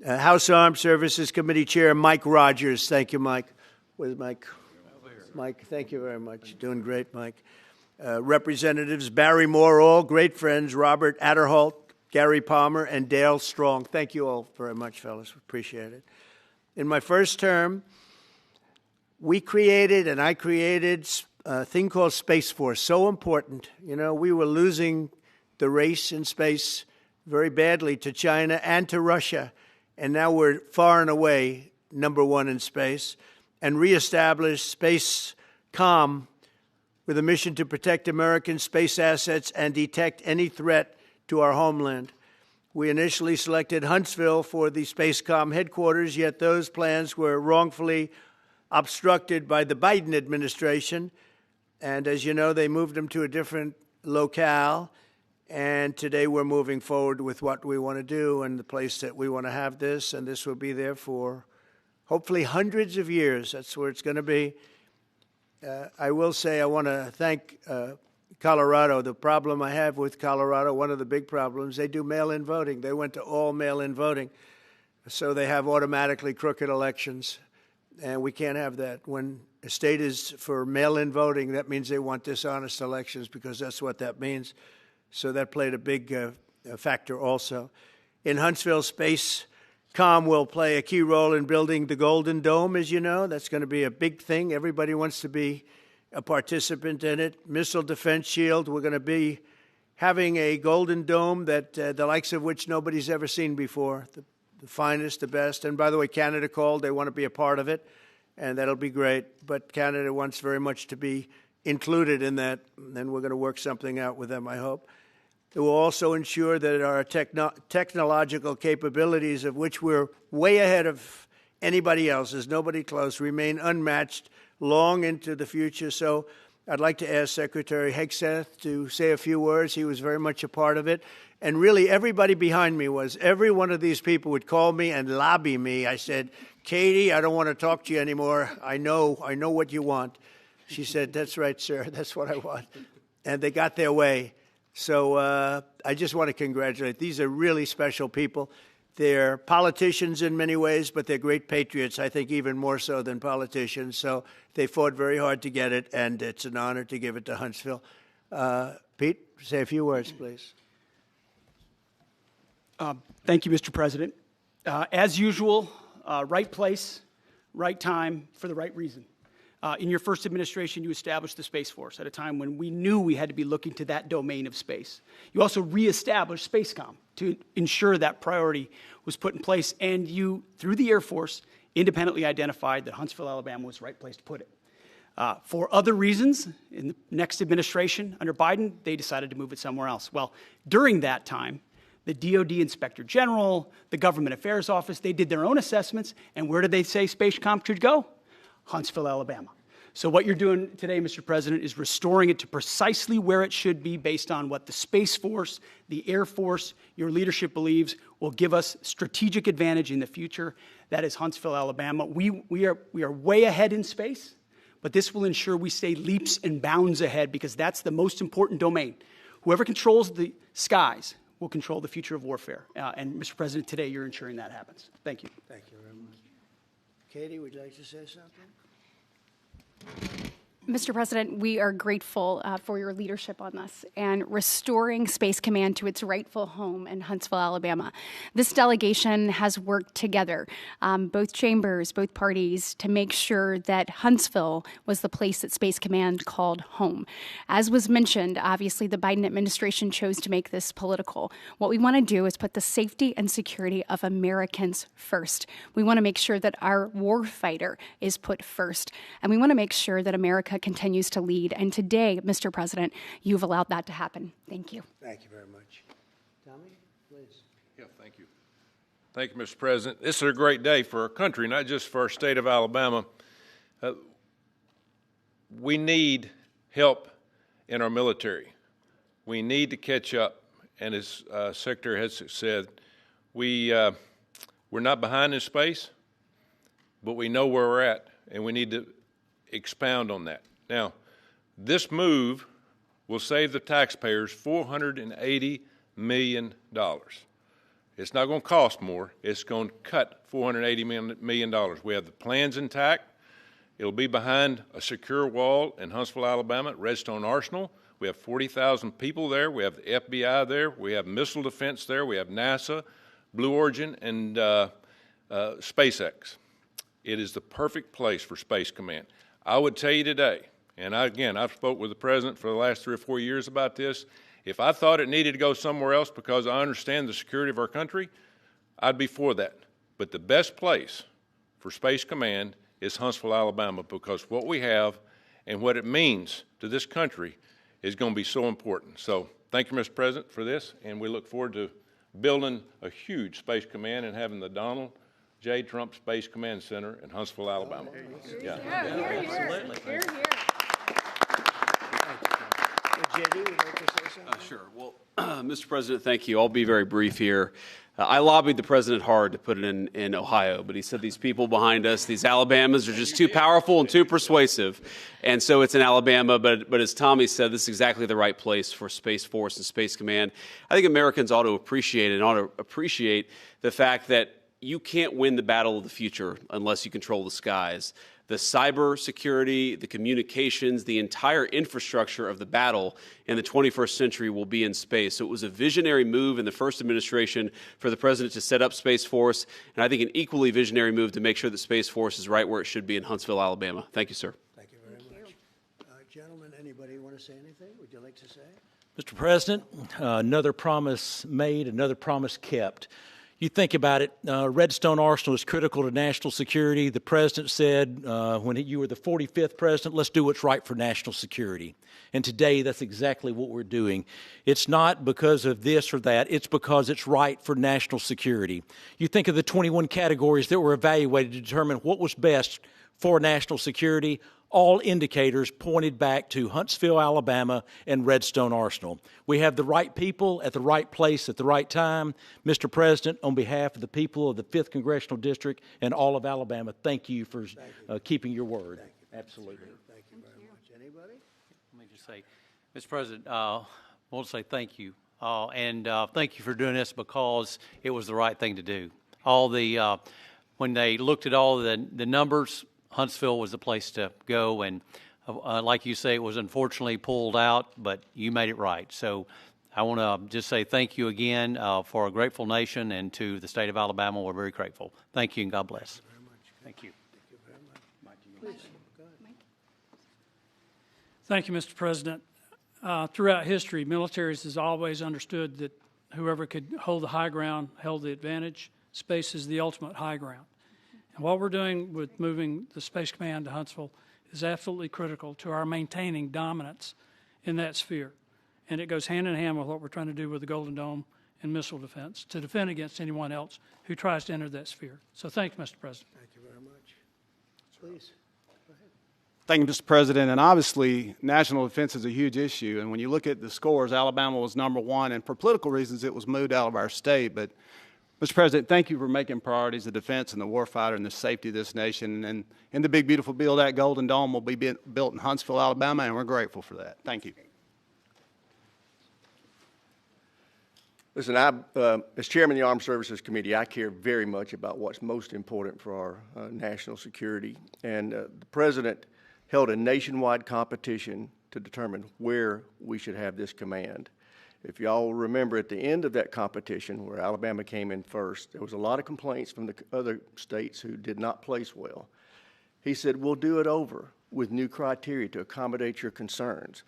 House Armed Services Committee Chair Mike Rogers. Thank you, Mike. Where's Mike? Mike, thank you very much. Doing great, Mike. Representatives Barry Moore, all great friends, Robert Adderholt, Gary Palmer, and Dale Strong. Thank you all very much, fellas. Appreciate it. In my first term, I created a thing called Space Force, so important. You know, we were losing the race in space very badly to China and to Russia, and now we're far and away number one in space, and reestablished Space Com with a mission to protect American space assets and detect any threat to our homeland. We initially selected Huntsville for the SpaceCom headquarters, yet those plans were wrongfully obstructed by the Biden administration. And as you know, they moved them to a different locale. And today we're moving forward with what we want to do and the place that we want to have this. And this will be there for hopefully hundreds of years. That's where it's going to be. I will say I want to thank Colorado. The problem I have with Colorado, one of the big problems, they do mail-in voting. They went to all mail-in voting. So they have automatically crooked elections. And we can't have that. When a state is for mail-in voting, that means they want dishonest elections, because that's what that means. So that played a big factor also. In Huntsville, SpaceCom will play a key role in building the Golden Dome, as you know. That's going to be a big thing. Everybody wants to be a participant in it. Missile Defense Shield, we're going to be having a Golden Dome that the likes of which nobody's ever seen before. The finest, the best. And by the way, Canada called. They want to be a part of it, and that'll be great. But Canada wants very much to be included in that, and we're going to work something out with them, I hope. It will also ensure that our technological capabilities, of which we're way ahead of anybody else, there's nobody close, remain unmatched long into the future. So I'd like to ask Secretary Hegseth to say a few words. He was very much a part of it. And really, everybody behind me was. Every one of these people would call me and lobby me. I said, Katie, I don't want to talk to you anymore. I know what you want. She said, that's right, sir. That's what I want. And they got their way. So I just want to congratulate. These are really special people. They're politicians in many ways, but they're great patriots, I think even more so than politicians. So they fought very hard to get it, and it's an honor to give it to Huntsville. Pete, say a few words, please. Thank you, Mr. President. As usual, right place, right time, for the right reason. In your first administration, you established the Space Force at a time when we knew we had to be looking to that domain of space. You also reestablished SpaceCom to ensure that priority was put in place, and you, through the Air Force, independently identified that Huntsville, Alabama was the right place to put it. For other reasons, in the next administration under Biden, they decided to move it somewhere else. Well, during that time, the DOD Inspector General, the Government Affairs Office, they did their own assessments, and where did they say SpaceCom should go? Huntsville, Alabama. So what you're doing today, Mr. President, is restoring it to precisely where it should be based on what the Space Force, the Air Force, your leadership believes will give us strategic advantage in the future. That is Huntsville, Alabama. We are way ahead in space, but this will ensure we stay leaps and bounds ahead, because that's the most important domain. Whoever controls the skies will control the future of warfare. And Mr. President, today you're ensuring that happens. Thank you. Thank you very much. Katie, would you like to say something? Mr. President, we are grateful for your leadership on this and restoring Space Command to its rightful home in Huntsville, Alabama. This delegation has worked together, both chambers, both parties, to make sure that Huntsville was the place that Space Command called home. As was mentioned, obviously the Biden administration chose to make this political. What we want to do is put the safety and security of Americans first. We want to make sure that our warfighter is put first, and we want to make sure that America continues to lead. And today, Mr. President, you've allowed that to happen. Thank you. Thank you very much. Tommy, please. Yeah, thank you. Thank you, Mr. President. This is a great day for our country, not just for our state of Alabama. We need help in our military. We need to catch up. And as Secretary has said, we're not behind in space, but we know where we're at, and we need to expound on that. Now, this move will save the taxpayers $480 million. It's not going to cost more. It's going to cut $480 million. We have the plans intact. It'll be behind a secure wall in Huntsville, Alabama, at Redstone Arsenal. We have 40,000 people there. We have the FBI there. We have missile defense there. We have NASA, Blue Origin, and SpaceX. It is the perfect place for Space Command. I would tell you today, and I've spoke with the President for the last 3 or 4 years about this, if I thought it needed to go somewhere else because I understand the security of our country, I'd be for that. But the best place for Space Command is Huntsville, Alabama, because what we have and what it means to this country is going to be so important. So thank you, Mr. President, for this, and we look forward to building a huge Space Command and having the Donald J. Trump Space Command Center in Huntsville, Alabama. Hear, hear. Hear, hear. JD, would you like to say something? Sure. Well, Mr. President, thank you. I'll be very brief here. I lobbied the president hard to put it in Ohio, but he said these people behind us, these Alabamas, are just too powerful and too persuasive. And so it's in Alabama, but as Tommy said, this is exactly the right place for Space Force and Space Command. I think Americans ought to appreciate the fact that you can't win the battle of the future unless you control the skies. The cyber security, the communications, the entire infrastructure of the battle in the 21st century will be in space. So it was a visionary move in the first administration for the president to set up Space Force, and I think an equally visionary move to make sure that Space Force is right where it should be in Huntsville, Alabama. Thank you, sir. Thank you very much. Gentlemen, anybody want to say anything? Would you like to say? Mr. President, another promise made, another promise kept. You think about it, Redstone Arsenal is critical to national security. The president said when you were the 45th president, let's do what's right for national security. And today, that's exactly what we're doing. It's not because of this or that. It's because it's right for national security. You think of the 21 categories that were evaluated to determine what was best for national security. All indicators pointed back to Huntsville, Alabama, and Redstone Arsenal. We have the right people at the right place at the right time. Mr. President, on behalf of the people of the 5th Congressional District and all of Alabama, thank you for keeping your word. Absolutely. Thank you very much. Anybody? Let me just say, Mr. President, I want to say thank you. And thank you for doing this because it was the right thing to do. When they looked at all the numbers, Huntsville was the place to go, and like you say, it was unfortunately pulled out, but you made it right. So I want to just say thank you again for a grateful nation, and to the state of Alabama, we're very grateful. Thank you, and God bless. Thank you. Thank you very much. Please, go ahead. Thank you, Mr. President. Throughout history, militaries has always understood that whoever could hold the high ground held the advantage. Space is the ultimate high ground. And what we're doing with moving the Space Command to Huntsville is absolutely critical to our maintaining dominance in that sphere. And it goes hand in hand with what we're trying to do with the Golden Dome and missile defense to defend against anyone else who tries to enter that sphere. So thank you, Mr. President. Thank you very much. Please. Thank you, Mr. President. And obviously, national defense is a huge issue. And when you look at the scores, Alabama was #1. And for political reasons, it was moved out of our state. But, Mr. President, thank you for making priorities the defense and the warfighter and the safety of this nation. And in the big, beautiful bill, that Golden Dome will be built in Huntsville, Alabama, and we're grateful for that. Thank you. Listen, as chairman of the Armed Services Committee, I care very much about what's most important for our national security. And the president held a nationwide competition to determine where we should have this command. If y'all remember, at the end of that competition, where Alabama came in first, there was a lot of complaints from the other states who did not place well. He said, we'll do it over with new criteria to accommodate your concerns.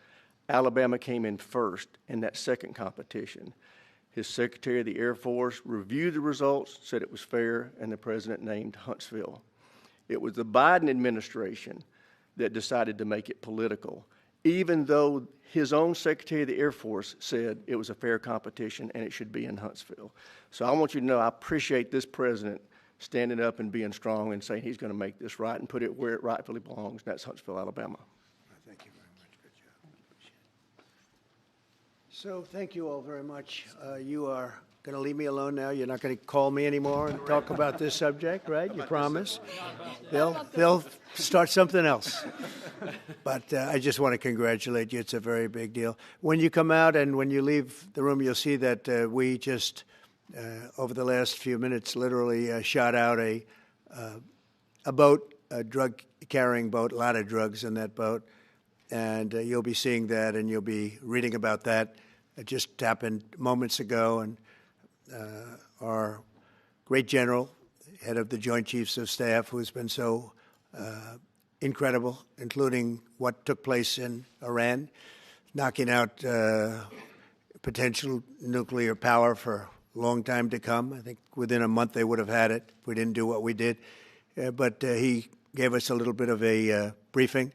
Alabama came in first in that second competition. His Secretary of the Air Force reviewed the results, said it was fair, and the president named Huntsville. It was the Biden administration that decided to make it political, even though his own Secretary of the Air Force said it was a fair competition and it should be in Huntsville. So I want you to know I appreciate this president standing up and being strong and saying he's going to make this right and put it where it rightfully belongs, and that's Huntsville, Alabama. Thank you very much. Good job. So thank you all very much. You are going to leave me alone now? You're not going to call me anymore and talk about this subject, right? You promise? They'll start something else. But I just want to congratulate you. It's a very big deal. When you come out and when you leave the room, you'll see that we just over the last few minutes, literally shot out a boat, a drug-carrying boat, a lot of drugs in that boat. And you'll be seeing that, and you'll be reading about that. It just happened moments ago, and our great general, head of the Joint Chiefs of Staff, who's been so incredible, including what took place in Iran, knocking out potential nuclear power for a long time to come. I think within a month they would have had it if we didn't do what we did. But he gave us a little bit of a briefing,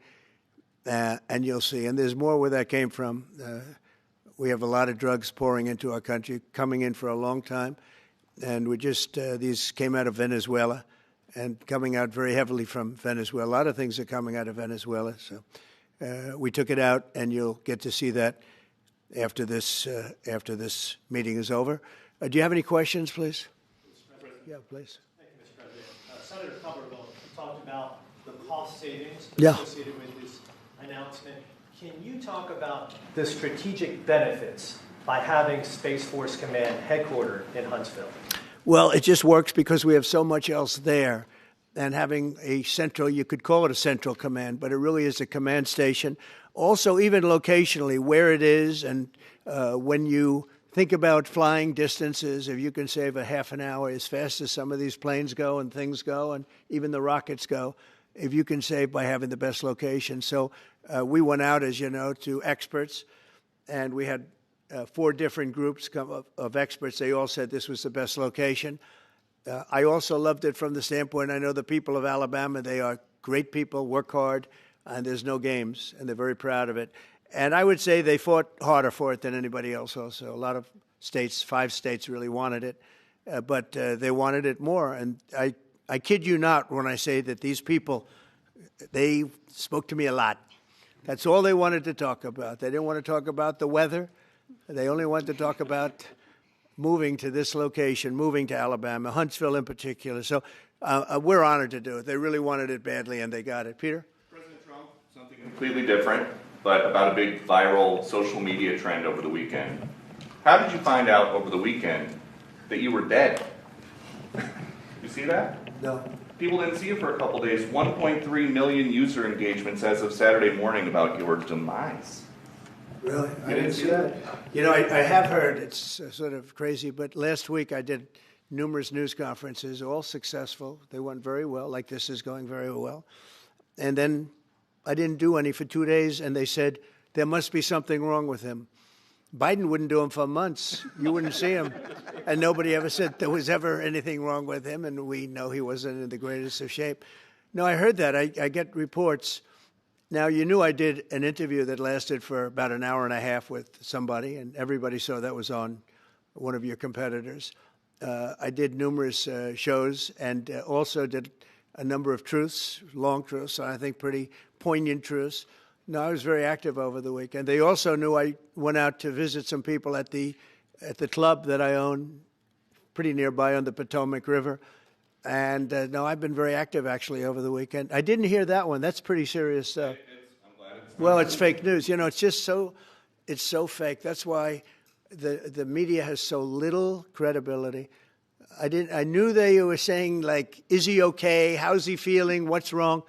and you'll see. And there's more where that came from. We have a lot of drugs pouring into our country, coming in for a long time. And we just, these came out of Venezuela and coming out very heavily from Venezuela. A lot of things are coming out of Venezuela. So we took it out, and you'll get to see that after this meeting is over. Do you have any questions, please? Yeah, please. Thank you, Mr. President. Senator Cumberville talked about the cost savings Yeah. associated with this announcement. Can you talk about the strategic benefits by having Space Force Command headquartered in Huntsville? Well, it just works because we have so much else there. And having a central, you could call it a central command, but it really is a command station. Also, even locationally, where it is, and when you think about flying distances, if you can save a half an hour as fast as some of these planes go and things go, and even the rockets go, if you can save by having the best location. So we went out, as you know, to experts, and we had 4 different groups of experts. They all said this was the best location. I also loved it from the standpoint, I know the people of Alabama, they are great people, work hard, and there's no games, and they're very proud of it. And I would say they fought harder for it than anybody else also. A lot of states, 5 states really wanted it, but they wanted it more. And I kid you not when I say that these people, they spoke to me a lot. That's all they wanted to talk about. They didn't want to talk about the weather. They only wanted to talk about moving to this location, moving to Alabama, Huntsville in particular. So we're honored to do it. They really wanted it badly, and they got it. Peter? President Trump, something completely different, but about a big viral social media trend over the weekend. How did you find out over the weekend that you were dead? You see that? No. People didn't see you for a couple days. 1.3 million user engagements as of Saturday morning about your demise. Really? You didn't see that? You know, I have heard, it's sort of crazy, but last week I did numerous news conferences, all successful. They went very well, like this is going very well. And then I didn't do any for 2 days, and they said there must be something wrong with him. Biden wouldn't do them for months. You wouldn't see him. And nobody ever said there was ever anything wrong with him, and we know he wasn't in the greatest of shape. No, I heard that. I get reports. Now, you knew I did an interview that lasted for about an hour and a half with somebody, and everybody saw that was on one of your competitors. I did numerous shows and also did a number of truths, long truths, I think pretty poignant truths. No, I was very active over the weekend. They also knew I went out to visit some people at the club that I own pretty nearby on the Potomac River. And no, I've been very active, actually, over the weekend. I didn't hear that one. That's pretty serious stuff. I'm glad it's Well, it's fake news. You know, it's just it's so fake. That's why the media has so little credibility. I knew they were saying, like, is he okay? How's he feeling? What's wrong?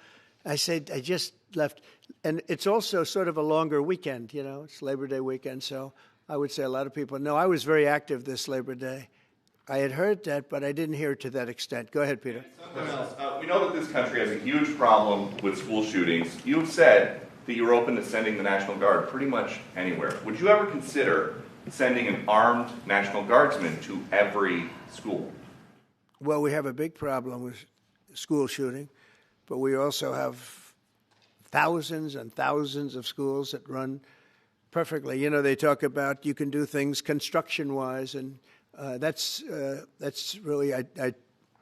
I said, I just left. And it's also sort of a longer weekend, you know. It's Labor Day weekend, so I would say a lot of people know. I was very active this Labor Day. I had heard that, but I didn't hear it to that extent. Go ahead, Peter. something else. We know that this country has a huge problem with school shootings. You've said that you're open to sending the National Guard pretty much anywhere. Would you ever consider sending an armed National Guardsman to every school? Well, we have a big problem with school shooting, but we also have thousands and thousands of schools that run perfectly. You know, they talk about you can do things construction-wise, and that's really, I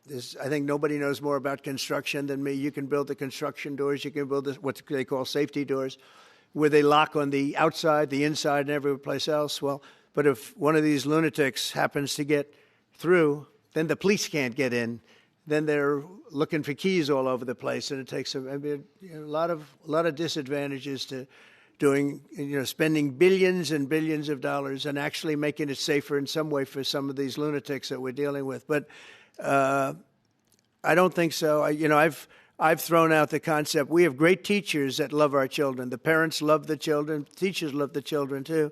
think nobody knows more about construction than me. You can build the construction doors. You can build what they call safety doors, where they lock on the outside, the inside, and every place else. Well, but if one of these lunatics happens to get through, then the police can't get in. Then they're looking for keys all over the place, and it takes a lot of disadvantages to spending billions and billions of dollars and actually making it safer in some way for some of these lunatics that we're dealing with. But I don't think so. I've thrown out the concept. We have great teachers that love our children. The parents love the children. Teachers love the children, too.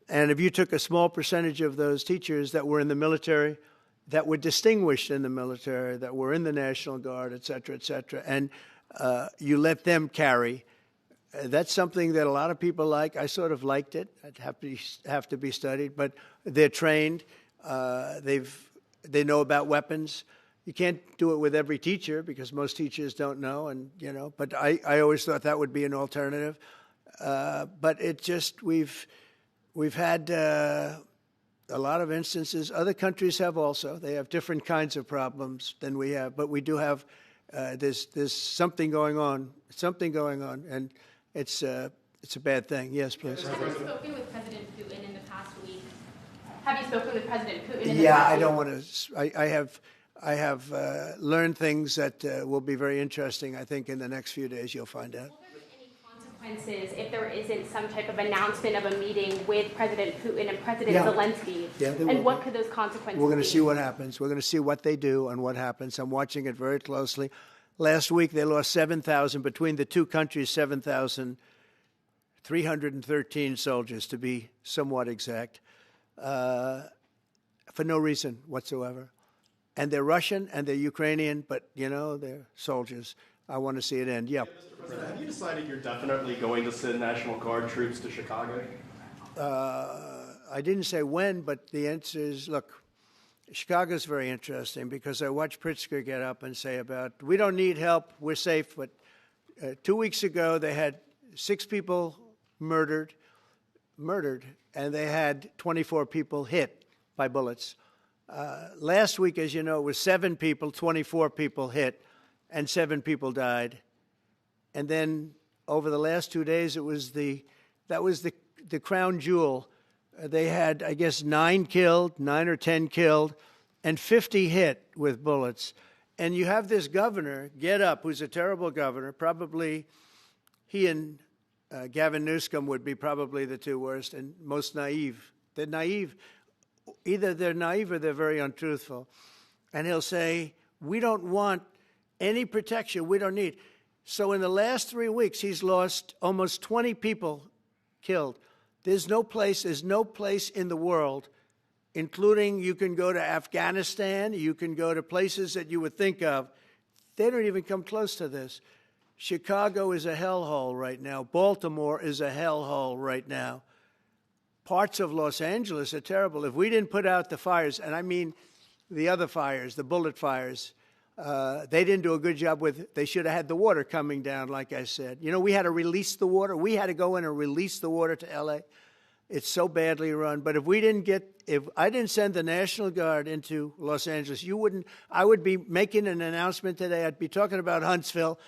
And if you took a small percentage of those teachers that were in the military, that were distinguished in the military, that were in the National Guard, et cetera, and you let them carry, that's something that a lot of people like. I sort of liked it. It'd have to be studied. But they're trained. They know about weapons. You can't do it with every teacher because most teachers don't know, but I always thought that would be an alternative. But it just, we've had a lot of instances. Other countries have also. They have different kinds of problems than we have, but we do have, there's something going on, and it's a bad thing. Yes, please. Have you spoken with President Putin in the past week? Have you spoken with President Putin in the past week? Yeah, I don't want to, I have learned things that will be very interesting. I think in the next few days you'll find out. Will there be any consequences if there isn't some type of announcement of a meeting with President Putin and President Zelensky? Yeah, and what could those consequences be? We're going to see what happens. We're going to see what they do and what happens. I'm watching it very closely. Last week they lost 7,000, between the two countries, 7,313 soldiers, to be somewhat exact, for no reason whatsoever. And they're Russian and they're Ukrainian, but, they're soldiers. I want to see it end. Yeah. Mr. President, have you decided you're definitely going to send National Guard troops to Chicago? I didn't say when, but the answer is, look, Chicago's very interesting because I watched Pritzker get up and say we don't need help, we're safe. But 2 weeks ago, they had 6 people murdered, and they had 24 people hit by bullets. Last week, as you know, it was 7 people, 24 people hit, and 7 people died. And then over the last 2 days, that was the crown jewel. They had, I guess, 9 or 10 killed, and 50 hit with bullets. And you have this governor get up, who's a terrible governor. Probably he and Gavin Newsom would be probably the 2 worst and most naive. They're naive. Either they're naive or they're very untruthful. And he'll say, we don't want any protection. We don't need. So in the last 3 weeks, he's lost almost 20 people killed. There's no place in the world, including you can go to Afghanistan, you can go to places that you would think of. They don't even come close to this. Chicago is a hellhole right now. Baltimore is a hellhole right now. Parts of Los Angeles are terrible. If we didn't put out the fires, and I mean the other fires, the bullet fires, they didn't do a good job with, they should have had the water coming down, like I said. We had to release the water. We had to go in and release the water to L.A. It's so badly run. But if I didn't send the National Guard into Los Angeles, I would be making an announcement today. I'd be talking about Huntsville,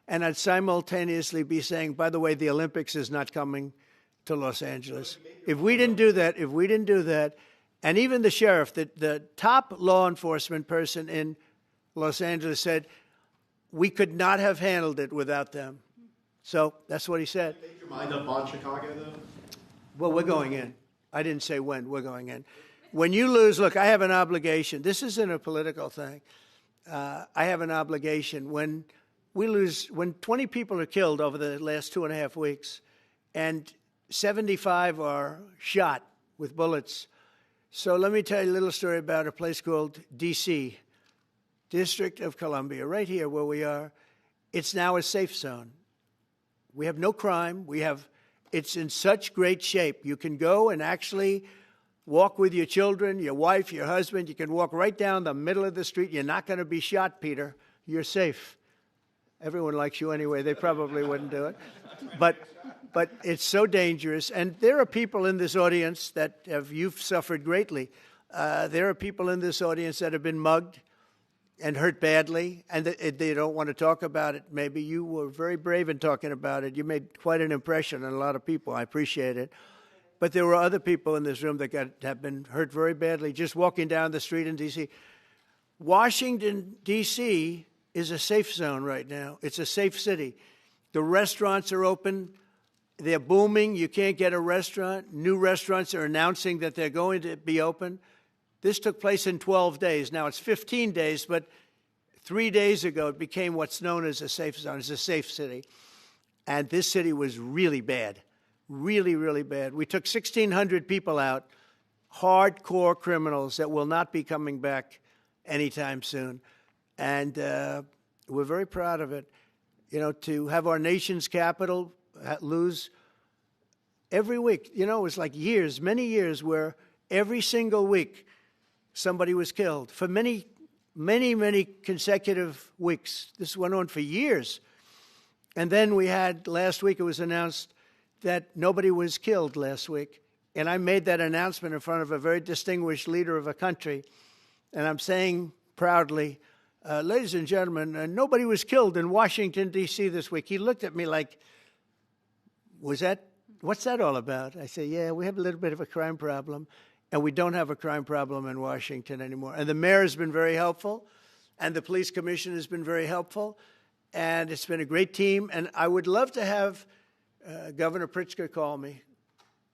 and I'd simultaneously be saying, by the way, the Olympics is not coming to Los Angeles. If we didn't do that, and even the sheriff, the top law enforcement person in Los Angeles said, we could not have handled it without them. So that's what he said. Did you make your mind up on Chicago, though? Well, we're going in. I didn't say when. We're going in. When you lose, look, I have an obligation. This isn't a political thing. I have an obligation. When we lose, when 20 people are killed over the last 2.5 weeks, and 75 are shot with bullets. So let me tell you a little story about a place called D.C., District of Columbia, right here where we are. It's now a safe zone. We have no crime. It's in such great shape. You can go and actually walk with your children, your wife, your husband. You can walk right down the middle of the street. You're not going to be shot, Peter. You're safe. Everyone likes you anyway. They probably wouldn't do it. But it's so dangerous. And there are people in this audience that you've suffered greatly. There are people in this audience that have been mugged and hurt badly, and they don't want to talk about it. Maybe you were very brave in talking about it. You made quite an impression on a lot of people. I appreciate it. But there were other people in this room that have been hurt very badly just walking down the street in D.C. Washington, D.C. is a safe zone right now. It's a safe city. The restaurants are open. they're booming. You can't get a restaurant. New restaurants are announcing that they're going to be open. This took place in 12 days. Now it's 15 days, but 3 days ago it became what's known as a safe zone. It's a safe city. And this city was really bad, really, really bad. We took 1,600 people out, hardcore criminals that will not be coming back anytime soon. And we're very proud of it. You know, to have our nation's capital lose every week. You know, it was like years, many years, where every single week somebody was killed for many, many, many consecutive weeks. This went on for years. And then we had, last week it was announced that nobody was killed last week. And I made that announcement in front of a very distinguished leader of a country. And I'm saying proudly, ladies and gentlemen, nobody was killed in Washington, D.C. this week. He looked at me like, what's that all about? I said, yeah, we have a little bit of a crime problem, and we don't have a crime problem in Washington anymore. And the mayor has been very helpful, and the police commission has been very helpful, and it's been a great team. And I would love to have Governor Pritzker call me.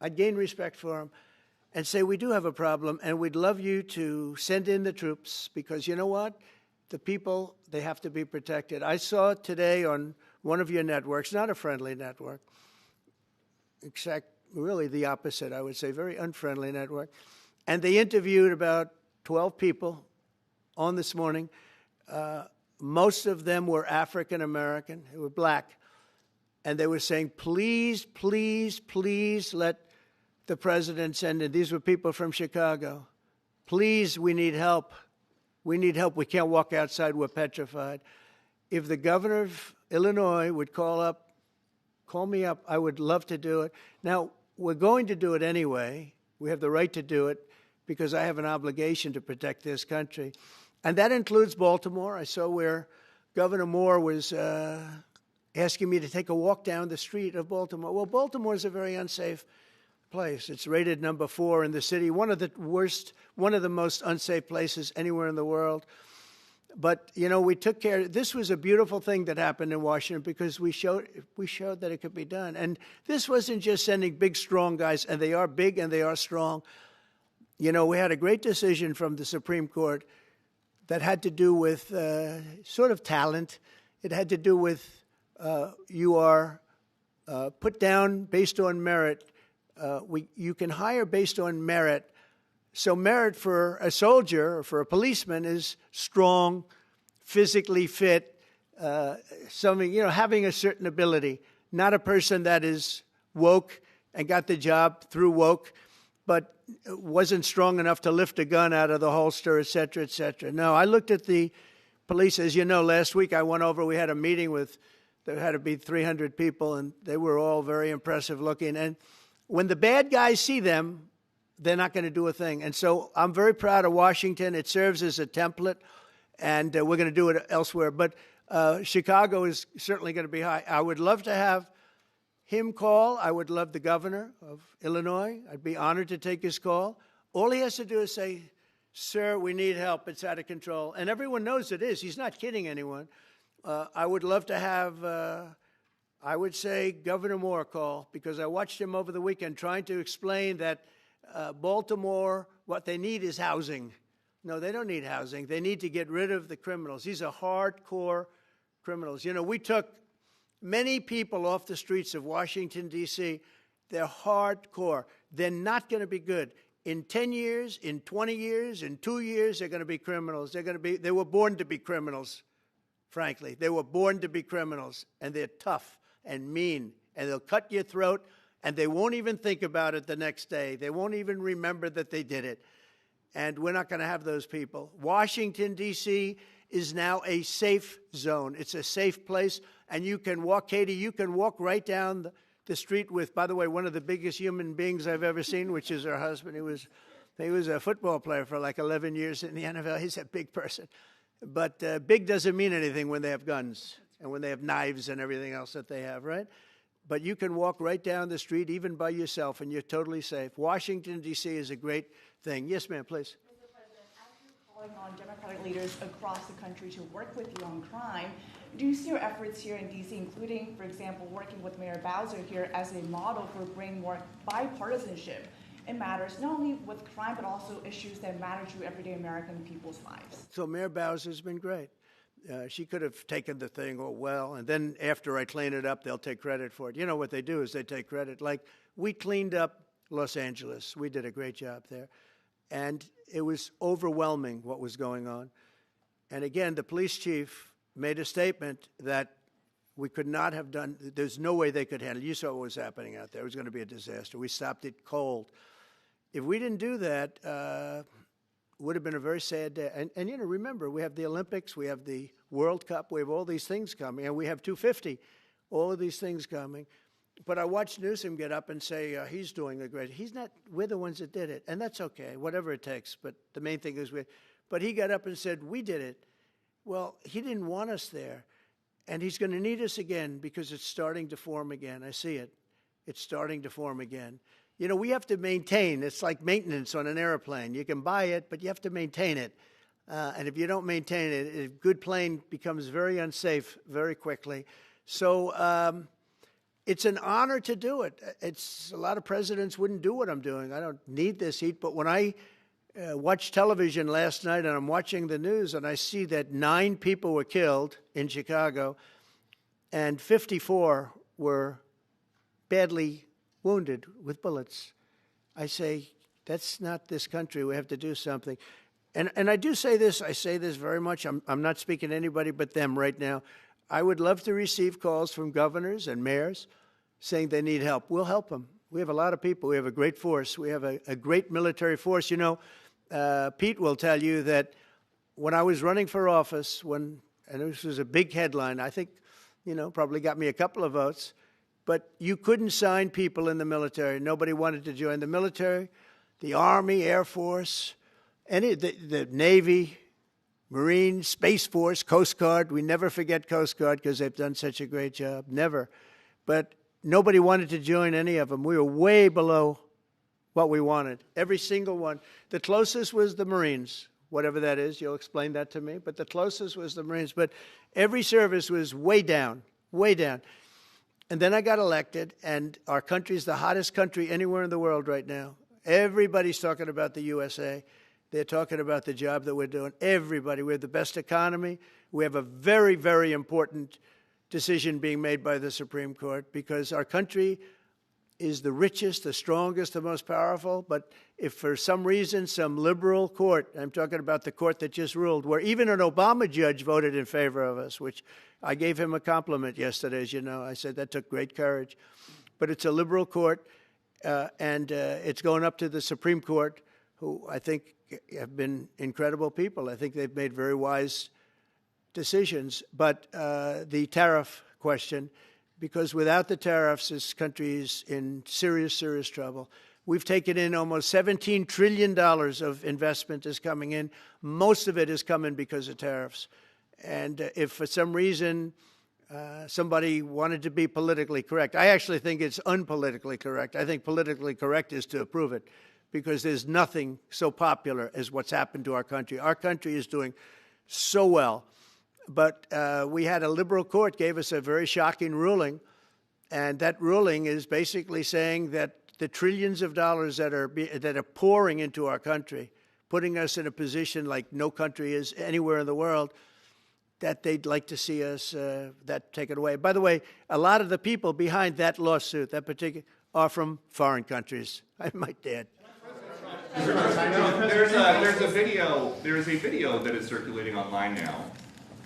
I'd gain respect for him and say, we do have a problem, and we'd love you to send in the troops, because you know what? The people, they have to be protected. I saw today on one of your networks, not a friendly network, except really the opposite, I would say, very unfriendly network, and they interviewed about 12 people on this morning. Most of them were African American, they were black, and they were saying, please, please, please let the president send in. These were people from Chicago. Please, we need help. We need help. We can't walk outside. We're petrified. If the governor of Illinois would call me up, I would love to do it. Now, we're going to do it anyway. We have the right to do it because I have an obligation to protect this country. And that includes Baltimore. I saw where Governor Moore was asking me to take a walk down the street of Baltimore. Well, Baltimore is a very unsafe place. It's rated number 4 in the city, one of the most unsafe places anywhere in the world. But, you know, we took care. This was a beautiful thing that happened in Washington because we showed that it could be done. And this wasn't just sending big, strong guys, and they are big and they are strong. You know, we had a great decision from the Supreme Court that had to do with sort of talent. It had to do with you are put down based on merit. You can hire based on merit. So merit for a soldier or for a policeman is strong, physically fit, having a certain ability, not a person that is woke and got the job through woke, but wasn't strong enough to lift a gun out of the holster, et cetera, et cetera. No, I looked at the police. As you know, last week I went over, we had a meeting there had to be 300 people, and they were all very impressive looking. And when the bad guys see them, they're not going to do a thing. And so I'm very proud of Washington. It serves as a template, and we're going to do it elsewhere. But Chicago is certainly going to be high. I would love to have him call. I would love the governor of Illinois. I'd be honored to take his call. All he has to do is say, sir, we need help. It's out of control. And everyone knows it is. He's not kidding anyone. I would love to have, I would say, Governor Moore call, because I watched him over the weekend trying to explain that Baltimore, what they need is housing. No, they don't need housing. They need to get rid of the criminals. These are hardcore criminals. You know, we took many people off the streets of Washington, D.C. They're hardcore. They're not going to be good. In 10 years, in 20 years, in 2 years, they're going to be criminals. They were born to be criminals, frankly. They were born to be criminals, and they're tough and mean, and they'll cut your throat, and they won't even think about it the next day. They won't even remember that they did it. And we're not going to have those people. Washington, D.C. is now a safe zone. It's a safe place. And you can walk, Katie, you can walk right down the street with, by the way, one of the biggest human beings I've ever seen, which is her husband. He was a football player for like 11 years in the NFL. He's a big person. But big doesn't mean anything when they have guns and when they have knives and everything else that they have, right? But you can walk right down the street, even by yourself, and you're totally safe. Washington, D.C. is a great thing. Yes, ma'am, please. Mr. President, as you're calling on Democratic leaders across the country to work with you on crime. Do you see your efforts here in D.C., including, for example, working with Mayor Bowser here as a model for bringing more bipartisanship in matters not only with crime, but also issues that matter to everyday American people's lives? So Mayor Bowser's been great. She could have taken the thing, oh, well, and then after I clean it up, they'll take credit for it. You know what they do is they take credit. Like, we cleaned up Los Angeles. We did a great job there. And it was overwhelming what was going on. And again, the police chief made a statement that we could not have done, there's no way they could handle it. You saw what was happening out there. It was going to be a disaster. We stopped it cold. If we didn't do that, it would have been a very sad day. And you know, remember, we have the Olympics, we have the World Cup, we have all these things coming, and we have 250, all of these things coming. But I watched Newsom get up and say he's doing a great. He's not. We're the ones that did it, and that's okay, whatever it takes. But the main thing is we. But he got up and said we did it. Well, he didn't want us there, and he's going to need us again because it's starting to form again. I see it. It's starting to form again. You know, we have to maintain. It's like maintenance on an airplane. You can buy it, but you have to maintain it. And if you don't maintain it, a good plane becomes very unsafe very quickly. So it's an honor to do it. It's a lot of presidents wouldn't do what I'm doing. I don't need this heat. But when I watched television last night and I'm watching the news and I see that 9 people were killed in Chicago and 54 were badly wounded with bullets, I say, that's not this country. We have to do something. And I do say this. I say this very much. I'm not speaking to anybody but them right now. I would love to receive calls from governors and mayors saying they need help. We'll help them. We have a lot of people. We have a great force. We have a great military force. You know, Pete will tell you that when I was running for office, and this was a big headline, I think, you know, probably got me a couple of votes, but you couldn't sign people in the military. Nobody wanted to join the military, the Army, Air Force, the Navy, Marines, Space Force, Coast Guard. We never forget Coast Guard because they've done such a great job. Never. But nobody wanted to join any of them. We were way below what we wanted. Every single one. The closest was the Marines, whatever that is. You'll explain that to me. But the closest was the Marines. But every service was way down, way down. And then I got elected, and our country's the hottest country anywhere in the world right now. Everybody's talking about the USA. They're talking about the job that we're doing. Everybody. We have the best economy. We have a very, very important decision being made by the Supreme Court because our country is the richest, the strongest, the most powerful. But if for some reason some liberal court, I'm talking about the court that just ruled, where even an Obama judge voted in favor of us, which I gave him a compliment yesterday, as you know. I said that took great courage. But it's a liberal court, and it's going up to the Supreme Court, who I think have been incredible people. I think they've made very wise decisions. But the tariff question, because without the tariffs, this country is in serious, serious trouble. We've taken in almost $17 trillion of investment is coming in. Most of it is coming because of tariffs. And if for some reason somebody wanted to be politically correct, I actually think it's unpolitically correct. I think politically correct is to approve it because there's nothing so popular as what's happened to our country. Our country is doing so well. But we had a liberal court gave us a very shocking ruling, and that ruling is basically saying that the trillions of dollars that are pouring into our country, putting us in a position like no country is anywhere in the world, that they'd like to see us that taken away. By the way, a lot of the people behind that lawsuit, that particular, are from foreign countries. I might add. There's a video that is circulating online now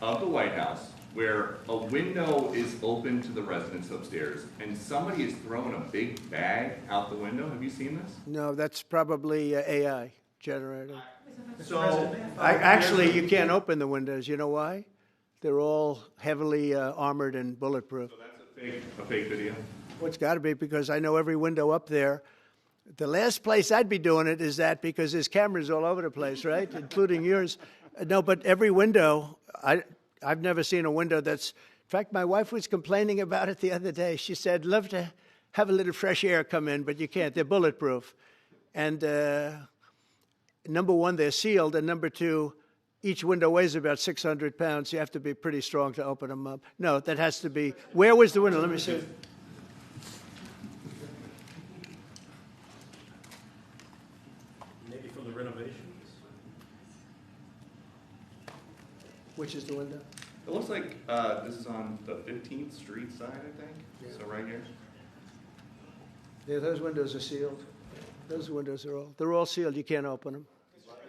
of the White House where a window is open to the residents upstairs and somebody is throwing a big bag out the window. Have you seen this? No, that's probably AI generated. So actually, you can't open the windows. You know why? They're all heavily armored and bulletproof. So that's a fake video? Well, it's got to be because I know every window up there. The last place I'd be doing it is that because there's cameras all over the place, right, including yours. No, but every window, I've never seen a window that's, in fact, my wife was complaining about it the other day. She said, love to have a little fresh air come in, but you can't. They're bulletproof. And number one, they're sealed. And number two, each window weighs about 600 pounds. You have to be pretty strong to open them up. No, that has to be. Where was the window? Let me see. Maybe from the renovations. Which is the window? It looks like this is on the 15th Street side, I think. Yeah. So right here. Yeah, those windows are sealed. Those windows are they're all sealed. You can't open them. What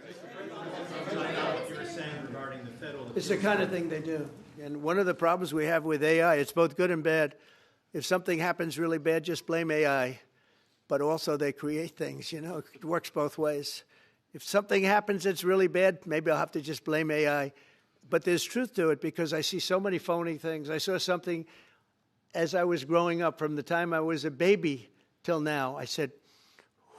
you were saying regarding the federal. It's the kind of thing they do. And one of the problems we have with AI, it's both good and bad. If something happens really bad, just blame AI. But also they create things, you know. It works both ways. If something happens that's really bad, maybe I'll have to just blame AI. But there's truth to it because I see so many phony things. I saw something as I was growing up from the time I was a baby till now. I said,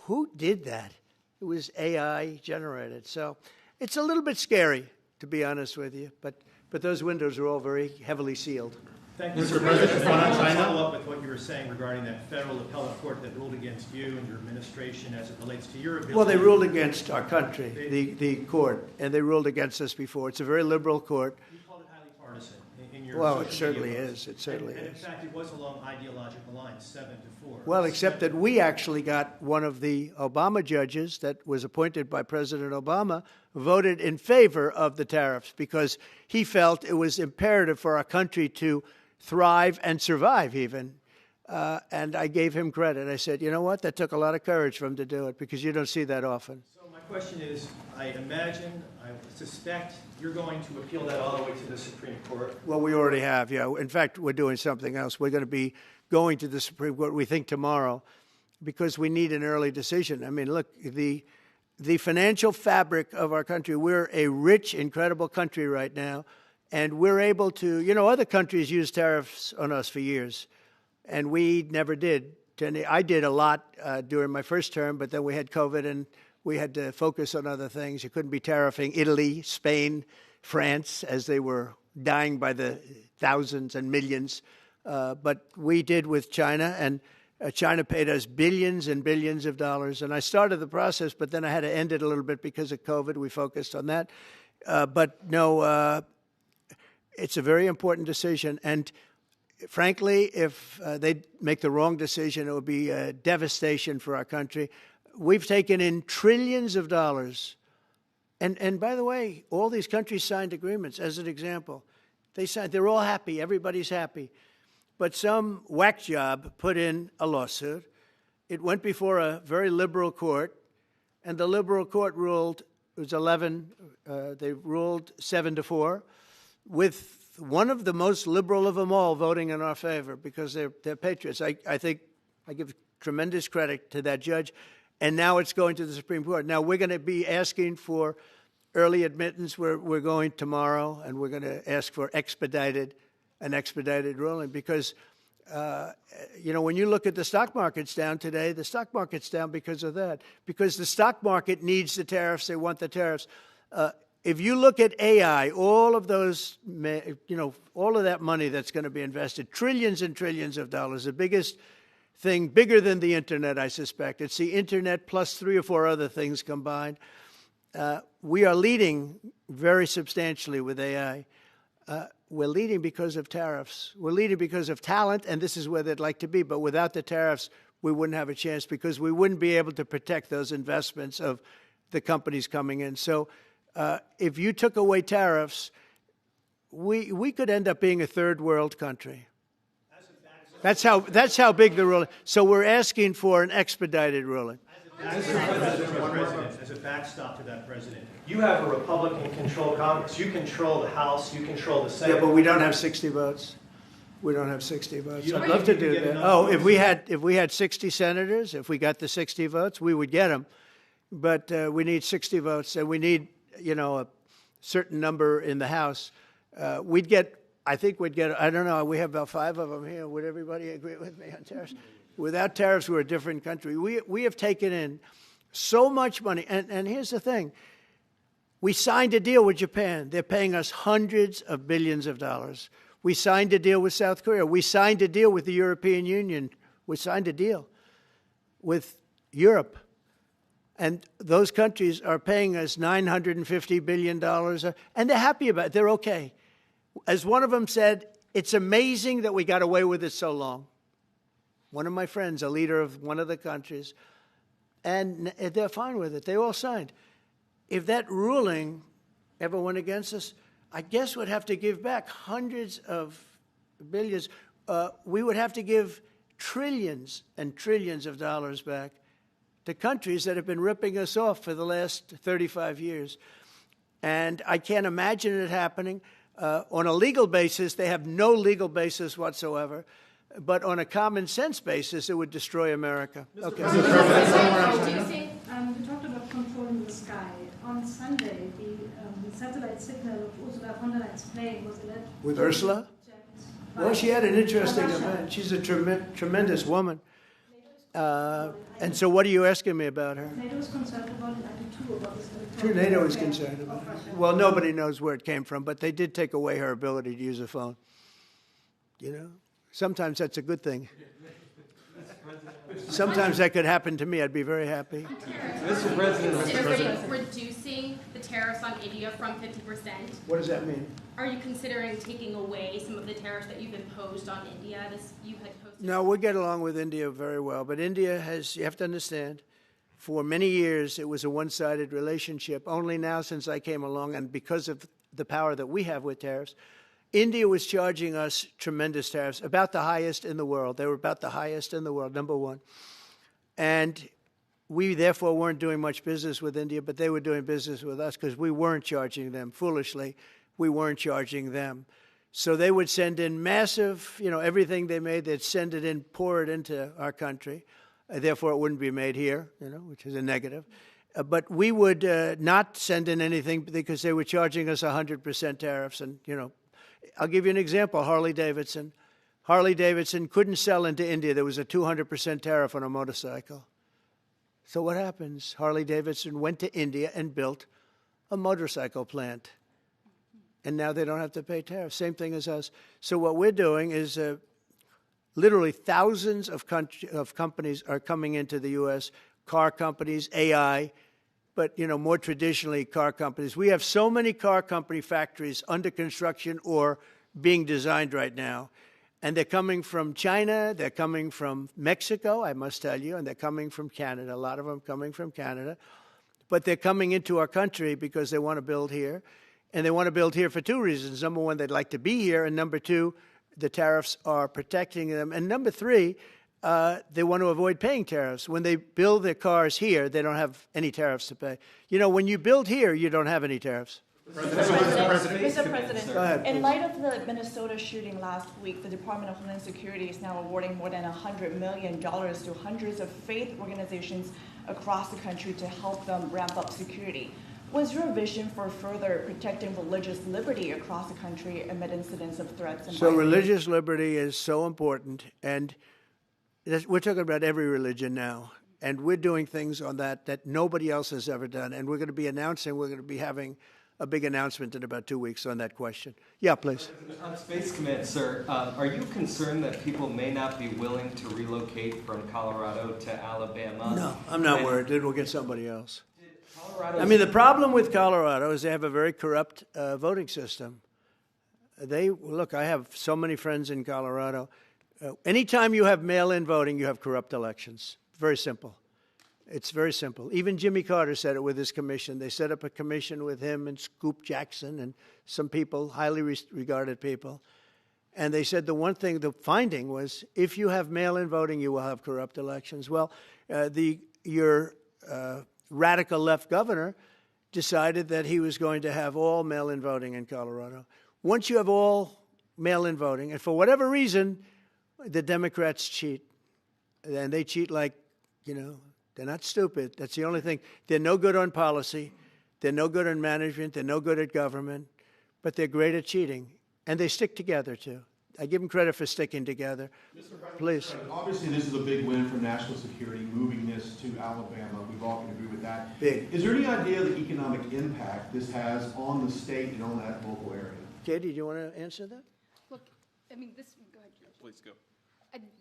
who did that? It was AI generated. So it's a little bit scary, to be honest with you. But those windows are all very heavily sealed. Thank you, Mr. President. I want to follow up with what you were saying regarding that federal appellate court that ruled against you and your administration as it relates to your ability. Well, they ruled against our country, the court, and they ruled against us before. It's a very liberal court. You called it highly partisan in your Well, it social certainly media is. It certainly and in is. fact, it was along ideological lines, 7-4. Well, except that we actually got one of the Obama judges that was appointed by President Obama voted in favor of the tariffs because he felt it was imperative for our country to thrive and survive even. And I gave him credit. I said, you know what? That took a lot of courage for him to do it because you don't see that often. So my question is, I suspect you're going to appeal that all the way to the Supreme Court. Well, we already have, yeah. In fact, we're doing something else. We're going to be going to the Supreme Court, we think, tomorrow because we need an early decision. I mean, look, the financial fabric of our country, we're a rich, incredible country right now. And we're able to, you know, other countries use tariffs on us for years, and we never did. I did a lot during my first term, but then we had COVID, and we had to focus on other things. You couldn't be tariffing Italy, Spain, France, as they were dying by the thousands and millions. But we did with China, and China paid us billions and billions of dollars. And I started the process, but then I had to end it a little bit because of COVID. We focused on that. But no... It's a very important decision, and frankly, if they make the wrong decision, it would be a devastation for our country. We've taken in trillions of dollars, and by the way, all these countries signed agreements. As an example, they're all happy, everybody's happy, but some whack job put in a lawsuit. It went before a very liberal court, and the liberal court ruled it was 11. They ruled 7-4. With one of the most liberal of them all voting in our favor because they're patriots. I think I give tremendous credit to that judge. And now it's going to the Supreme Court. Now we're going to be asking for early admittance. We're going tomorrow, and we're going to ask for an expedited ruling because, you know, when you look at the stock market's down today, the stock market's down because of that. Because the stock market needs the tariffs. They want the tariffs. If you look at AI, all of those, you know, all of that money that's going to be invested, trillions and trillions of dollars, the biggest thing, bigger than the Internet, I suspect. It's the Internet plus 3 or 4 other things combined. We are leading very substantially with AI. We're leading because of tariffs. We're leading because of talent, and this is where they'd like to be. But without the tariffs, we wouldn't have a chance because we wouldn't be able to protect those investments of the companies coming in. So if you took away tariffs, we could end up being a third world country. That's how big the ruling. So we're asking for an expedited ruling. As a backstop to that, President, you have a Republican-controlled Congress. You control the House. You control the Senate. Yeah, but we don't have 60 votes. We don't have 60 votes. I'd love to do that. Oh, if we had 60 senators, if we got the 60 votes, we would get them. But we need 60 votes, and we need, you know, a certain number in the House. I think we'd get, I don't know, we have about 5 of them here. Would everybody agree with me on tariffs? Without tariffs, we're a different country. We have taken in so much money. And here's the thing. We signed a deal with Japan. They're paying us hundreds of billions of dollars. We signed a deal with South Korea. We signed a deal with the European Union. We signed a deal with Europe. And those countries are paying us $950 billion, and they're happy about it. They're okay. As one of them said, it's amazing that we got away with it so long. One of my friends, a leader of one of the countries, and they're fine with it. They all signed. If that ruling ever went against us, I guess we'd have to give back hundreds of billions. We would have to give trillions and trillions of dollars back to countries that have been ripping us off for the last 35 years. And I can't imagine it happening. On a legal basis, they have no legal basis whatsoever. But on a common sense basis, it would destroy America. Okay. You talked about controlling the sky. On Sunday, the satellite signal of Ursula von der Leyen's plane was alleged. With Ursula? Well, she had an interesting event. She's a tremendous woman. And so what are you asking me about her? NATO is concerned about it. I do too, about this. Sure, NATO is concerned about it. Well, nobody knows where it came from, but they did take away her ability to use a phone. You know? Sometimes that's a good thing. Sometimes that could happen to me. I'd be very happy. Mr. President, are you considering reducing the tariffs on India from 50%? What does that mean? Are you considering taking away some of the tariffs that you've imposed on India? You had posted. No, we get along with India very well. But India has, you have to understand, for many years it was a one-sided relationship. Only now since I came along, and because of the power that we have with tariffs, India was charging us tremendous tariffs, about the highest in the world. They were about the highest in the world, number one. And we, therefore, weren't doing much business with India, but they were doing business with us because we weren't charging them. Foolishly, we weren't charging them. So they would send in massive, everything they made, they'd send it in, pour it into our country. Therefore, it wouldn't be made here, which is a negative. But we would not send in anything because they were charging us 100% tariffs. And, I'll give you an example, Harley-Davidson. Harley-Davidson couldn't sell into India. There was a 200% tariff on a motorcycle. So what happens? Harley-Davidson went to India and built a motorcycle plant. And now they don't have to pay tariffs. Same thing as us. So what we're doing is literally thousands of companies are coming into the U.S., car companies, AI, but, more traditionally, car companies. We have so many car company factories under construction or being designed right now. And they're coming from China, they're coming from Mexico, I must tell you, and they're coming from Canada, a lot of them coming from Canada. But they're coming into our country because they want to build here. And they want to build here for two reasons. Number one, they'd like to be here. And number two, the tariffs are protecting them. And number three, they want to avoid paying tariffs. When they build their cars here, they don't have any tariffs to pay. When you build here, you don't have any tariffs. Mr. President, go ahead, in light of the Minnesota shooting last week, the Department of Homeland Security is now awarding more than $100 million to hundreds of faith organizations across the country to help them ramp up security. What's your vision for further protecting religious liberty across the country amid incidents of threats and violence? Religious liberty is so important, and we're talking about every religion now, and we're doing things on that nobody else has ever done, and we're going to be having a big announcement in about 2 weeks on that question. Yeah, please. On Space Command, sir, are you concerned that people may not be willing to relocate from Colorado to Alabama? No, I'm not worried. It will get somebody else. The problem with Colorado is they have a very corrupt voting system. I have so many friends in Colorado. Anytime you have mail-in voting, you have corrupt elections. Very simple. It's very simple. Even Jimmy Carter said it with his commission. They set up a commission with him and Scoop Jackson and some people, highly regarded people. And they said the finding was, if you have mail-in voting, you will have corrupt elections. Well, your radical left governor decided that he was going to have all mail-in voting in Colorado. Once you have all mail-in voting, and for whatever reason, the Democrats cheat. And they cheat like, they're not stupid. That's the only thing. They're no good on policy. They're no good on management. They're no good at government. But they're great at cheating. And they stick together, too. I give them credit for sticking together. Please. Obviously, this is a big win for national security, moving this to Alabama. We've all can agree with that. Big. Is there any idea of the economic impact this has on the state and on that local area? Katie, do you want to answer that? Look, this. Go ahead, George. Please go.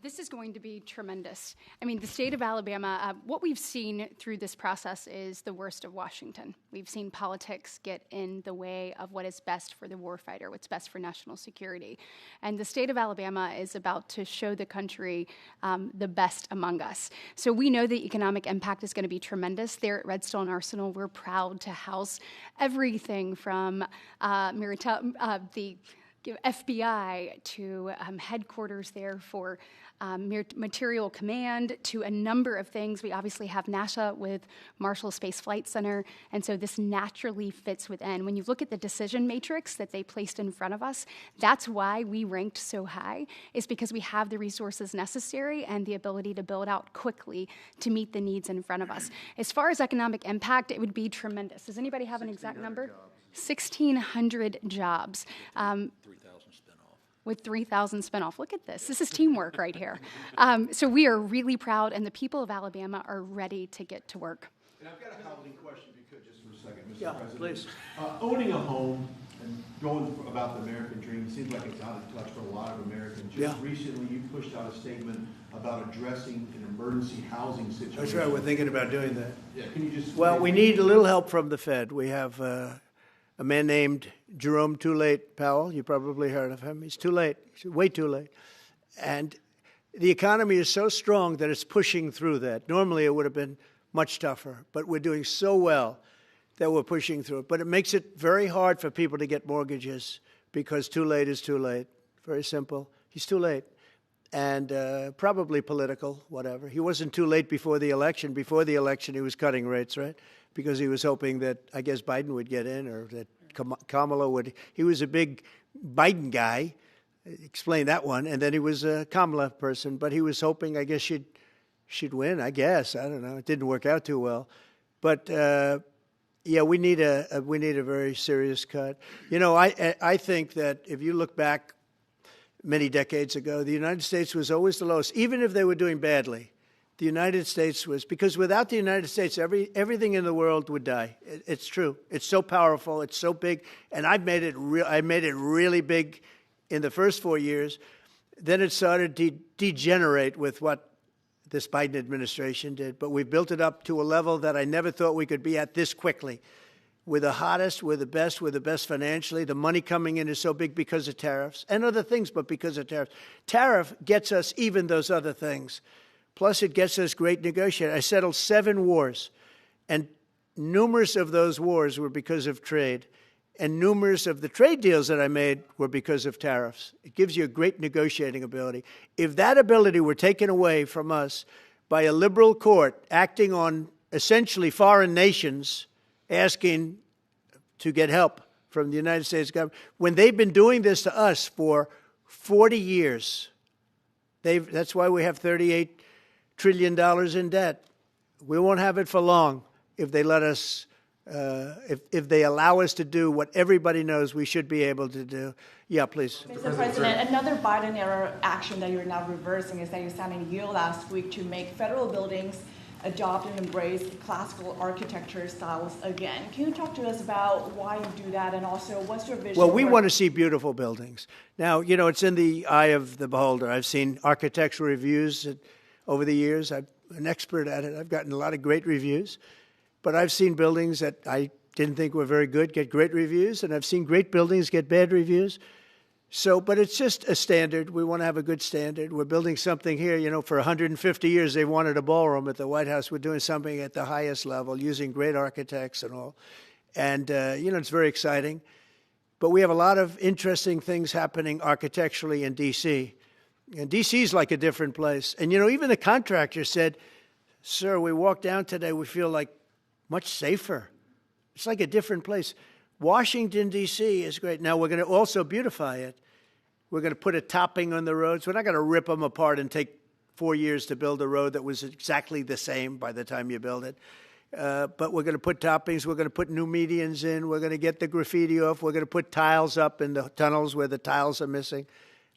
This is going to be tremendous. I mean, the state of Alabama, what we've seen through this process is the worst of Washington. We've seen politics get in the way of what is best for the warfighter, what's best for national security. And the state of Alabama is about to show the country the best among us. So we know the economic impact is going to be tremendous. There at Redstone Arsenal, we're proud to house everything from the FBI to headquarters there for material command to a number of things. We obviously have NASA with Marshall Space Flight Center, and so this naturally fits within. When you look at the decision matrix that they placed in front of us, that's why we ranked so high, is because we have the resources necessary and the ability to build out quickly to meet the needs in front of us. As far as economic impact, it would be tremendous. Does anybody have an exact number? Jobs. 1,600 jobs. 3,000 spin-off. With 3,000 spin-off. Look at this. This is teamwork right here. So we are really proud, and the people of Alabama are ready to get to work. And I've got a housing question, if you could, just for a second, Mr. Yeah, President. please. Owning a home and going about the American dream seems like it's out of touch for a lot of Americans. Just recently, you pushed out a statement about addressing an emergency housing situation. That's right. We're thinking about doing that. Yeah, can you just... Well, we need a little help from the Fed. We have a man named Jerome Too Late Powell. You probably heard of him. He's too late. He's way too late. And the economy is so strong that it's pushing through that. Normally, it would have been much tougher. But we're doing so well that we're pushing through it. But it makes it very hard for people to get mortgages because too late is too late. Very simple. He's too late. And probably political, whatever. He wasn't too late before the election. Before the election, he was cutting rates, right? Because he was hoping that, I guess, Biden would get in or that Kamala would. He was a big Biden guy. Explain that one. And then he was a Kamala person. But he was hoping, I guess, she'd win, I guess. I don't know. It didn't work out too well. But, yeah, we need a very serious cut. You know, I think that if you look back many decades ago, the United States was always the lowest, even if they were doing badly. The United States was, because without the United States, everything in the world would die. It's true. It's so powerful. It's so big. And I made it really big in the first 4 years. Then it started to degenerate with what this Biden administration did. But we built it up to a level that I never thought we could be at this quickly. We're the hottest, we're the best financially. The money coming in is so big because of tariffs and other things, but because of tariffs. Tariff gets us even those other things. Plus, it gets us great negotiating. I settled 7 wars, and numerous of those wars were because of trade, and numerous of the trade deals that I made were because of tariffs. It gives you a great negotiating ability. If that ability were taken away from us by a liberal court acting on essentially foreign nations asking to get help from the United States government, when they've been doing this to us for 40 years, that's why we have $38 trillion in debt. We won't have it for long if they let us, if they allow us to do what everybody knows we should be able to do. Yeah, please. Mr. President, another Biden-era action that you're now reversing is that you signed a deal last week to make federal buildings adopt and embrace classical architecture styles again. Can you talk to us about why you do that, and also what's your vision? Well, we want to see beautiful buildings. Now, you know, it's in the eye of the beholder. I've seen architectural reviews over the years. I'm an expert at it. I've gotten a lot of great reviews. But I've seen buildings that I didn't think were very good get great reviews, and I've seen great buildings get bad reviews. So, but it's just a standard. We want to have a good standard. We're building something here. You know, for 150 years, they wanted a ballroom at the White House. We're doing something at the highest level, using great architects and all. And, you know, it's very exciting. But we have a lot of interesting things happening architecturally in D.C. And D.C. is like a different place. And, you know, even the contractor said, sir, we walked down today, we feel like much safer. It's like a different place. Washington, D.C. is great. Now, we're going to also beautify it. We're going to put a topping on the roads. We're not going to rip them apart and take 4 years to build a road that was exactly the same by the time you build it. But we're going to put toppings. We're going to put new medians in. We're going to get the graffiti off. We're going to put tiles up in the tunnels where the tiles are missing.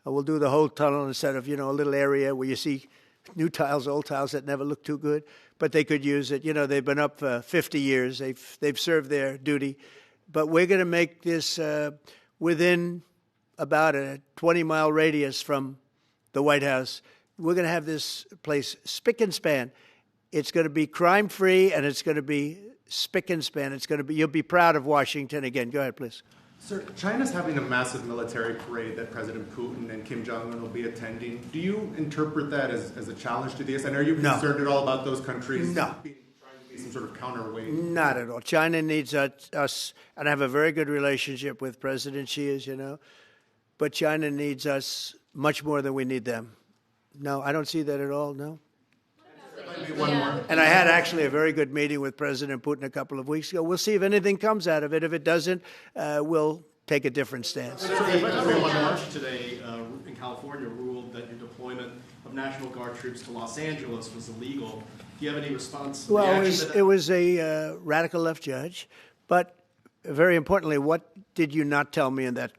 We'll do the whole tunnel instead of, you know, a little area where you see new tiles, old tiles that never look too good. But they could use it. You know, they've been up for 50 years. They've served their duty. But we're going to make this within about a 20-mile radius from the White House. we're going to have this place spick and span. It's going to be crime-free, and it's going to be spick and span. It's going to be, you'll be proud of Washington again. Go ahead, please. Sir, China's having a massive military parade that President Putin and Kim Jong-un will be attending. Do you interpret that as a challenge to this? And are you concerned at all about those countries trying to be some sort of counterweight? Not at all. China needs us, and I have a very good relationship with President Xi, as you know, but China needs us much more than we need them. No, I don't see that at all, no. And I had actually a very good meeting with President Putin a couple of weeks ago. We'll see if anything comes out of it. If it doesn't, we'll take a different stance. Everyone march today in California ruled that your deployment of National Guard troops to Los Angeles was illegal. Do you have any response? Well, it was a radical left judge. But very importantly, what did you not tell me in that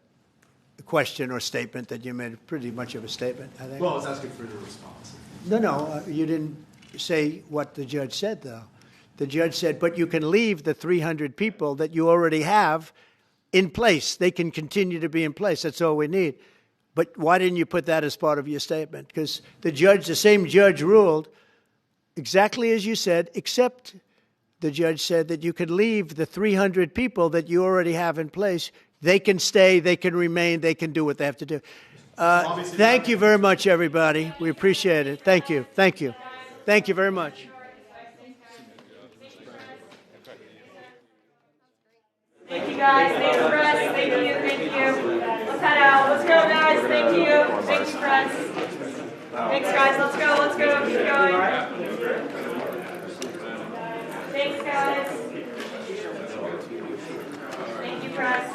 question or statement that you made pretty much of a statement, I think? Well, I was asking for your response. No, you didn't say what the judge said, though. The judge said, but you can leave the 300 people that you already have in place. They can continue to be in place. That's all we need. But why didn't you put that as part of your statement? Because the same judge ruled exactly as you said, except the judge said that you could leave the 300 people that you already have in place. They can stay, they can remain, they can do what they have to do. Thank you very much, everybody. We appreciate it. Thank you. Thank you. Thank you very much. Thank you, guys. Thank you, press. Thank you. Let's head out. Let's go, guys. Thank you. Thank you, press. Thanks, guys. Let's go. Let's go. Keep going. Thanks, guys. Thank you, press.